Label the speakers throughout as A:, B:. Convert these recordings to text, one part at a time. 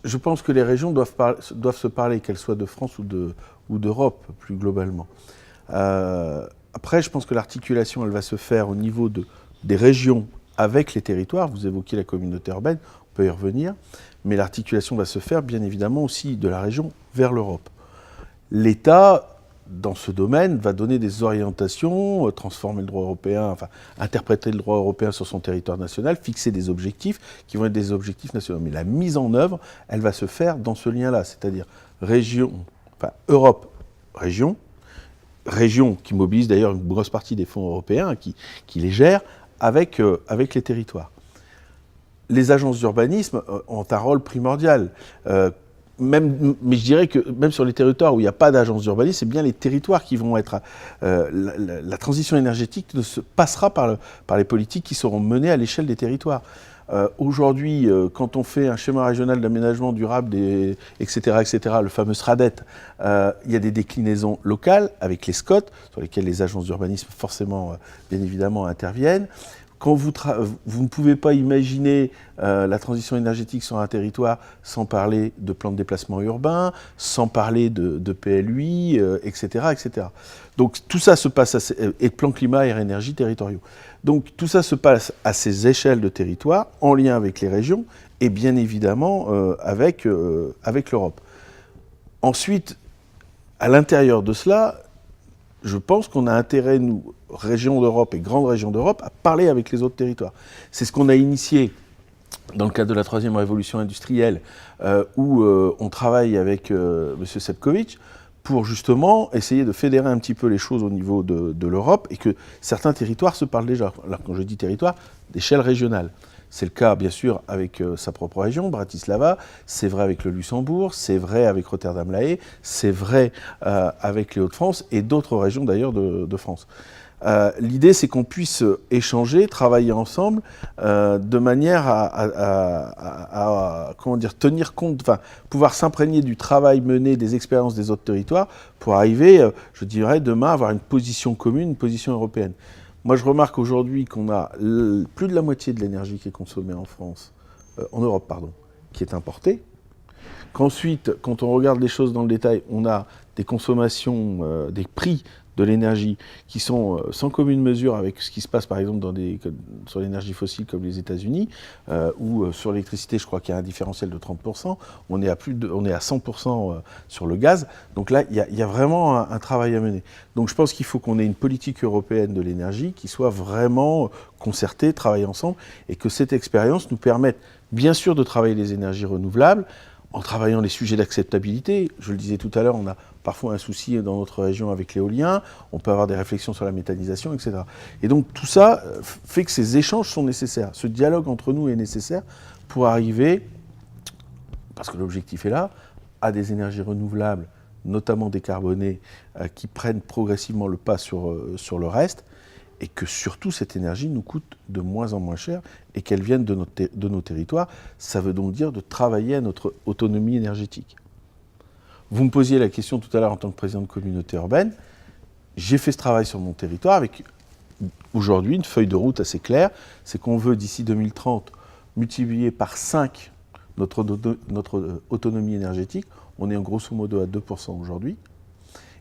A: Je pense que les régions doivent se parler, qu'elles soient de France ou d'Europe, plus globalement. Après, je pense que l'articulation, elle va se faire au niveau des régions avec les territoires. Vous évoquiez la communauté urbaine, on peut y revenir. Mais l'articulation va se faire, bien évidemment, aussi de la région vers l'Europe. L'État, dans ce domaine, va donner des orientations, transformer le droit européen, enfin, interpréter le droit européen sur son territoire national, fixer des objectifs qui vont être des objectifs nationaux. Mais la mise en œuvre, elle va se faire dans ce lien-là, c'est-à-dire région, enfin, Europe, région qui mobilise d'ailleurs une grosse partie des fonds européens, qui les gère avec les territoires. Les agences d'urbanisme ont un rôle primordial. Mais je dirais que même sur les territoires où il n'y a pas d'agence d'urbanisme, c'est bien les territoires qui vont être... la transition énergétique se passera par les politiques qui seront menées à l'échelle des territoires. Aujourd'hui, quand on fait un schéma régional d'aménagement durable, etc., le fameux SRADET, il y a des déclinaisons locales avec les SCOT, sur lesquelles les agences d'urbanisme forcément, bien évidemment, interviennent. Quand vous ne pouvez pas imaginer la transition énergétique sur un territoire sans parler de plans de déplacement urbain, sans parler de PLUI, etc., etc. Donc tout ça se passe, et plan climat, air, énergie territoriaux. Donc tout ça se passe à ces échelles de territoire, en lien avec les régions, et bien évidemment avec l'Europe. Ensuite, à l'intérieur de cela, je pense qu'on a intérêt, nous, régions d'Europe et grandes régions d'Europe, à parler avec les autres territoires. C'est ce qu'on a initié dans le cadre de la troisième révolution industrielle, où on travaille avec M. Šefčovič pour justement essayer de fédérer un petit peu les choses au niveau de l'Europe et que certains territoires se parlent déjà. Alors quand je dis territoire, d'échelle régionale. C'est le cas, bien sûr, avec sa propre région, Bratislava, c'est vrai avec le Luxembourg, c'est vrai avec Rotterdam-La Haye, c'est vrai avec les Hauts-de-France et d'autres régions d'ailleurs de France. L'idée, c'est qu'on puisse échanger, travailler ensemble de manière à comment dire, tenir compte, enfin, pouvoir s'imprégner du travail mené, des expériences des autres territoires pour arriver, je dirais, demain à avoir une position commune, une position européenne. Moi, je remarque aujourd'hui qu'on a plus de la moitié de l'énergie qui est consommée en France, en Europe, pardon, qui est importée. Qu'ensuite, quand on regarde les choses dans le détail, on a des consommations, des prix de l'énergie qui sont sans commune mesure avec ce qui se passe par exemple sur l'énergie fossile comme les États-Unis, ou sur l'électricité, je crois qu'il y a un différentiel de 30%, on est à 100% sur le gaz. Donc là, il y a vraiment un travail à mener. Donc je pense qu'il faut qu'on ait une politique européenne de l'énergie qui soit vraiment concertée, travailler ensemble, et que cette expérience nous permette bien sûr de travailler les énergies renouvelables, en travaillant les sujets d'acceptabilité. Je le disais tout à l'heure, on a parfois un souci dans notre région avec l'éolien, on peut avoir des réflexions sur la méthanisation, etc. Et donc tout ça fait que ces échanges sont nécessaires. Ce dialogue entre nous est nécessaire pour arriver, parce que l'objectif est là, à des énergies renouvelables, notamment décarbonées, qui prennent progressivement le pas sur le reste, et que surtout cette énergie nous coûte de moins en moins cher et qu'elle vienne de nos territoires. Ça veut donc dire de travailler à notre autonomie énergétique. Vous me posiez la question tout à l'heure en tant que président de communauté urbaine. J'ai fait ce travail sur mon territoire avec aujourd'hui une feuille de route assez claire. C'est qu'on veut d'ici 2030 multiplier par 5 notre autonomie énergétique. On est en grosso modo à 2% aujourd'hui.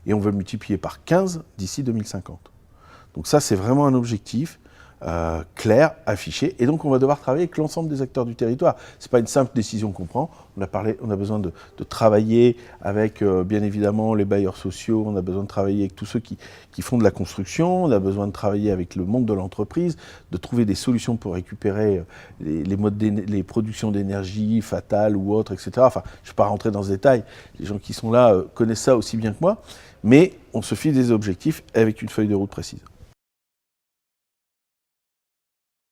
A: Et on veut multiplier par 15 d'ici 2050. Donc ça, c'est vraiment un objectif clair, affiché. Et donc, on va devoir travailler avec l'ensemble des acteurs du territoire. Ce n'est pas une simple décision qu'on prend. On a besoin de travailler avec, bien évidemment, les bailleurs sociaux. On a besoin de travailler avec tous ceux qui font de la construction. On a besoin de travailler avec le monde de l'entreprise, de trouver des solutions pour récupérer les productions d'énergie fatales ou autres, etc. Enfin, je ne vais pas rentrer dans ce détail. Les gens qui sont là connaissent ça aussi bien que moi. Mais on se fixe des objectifs avec une feuille de route précise.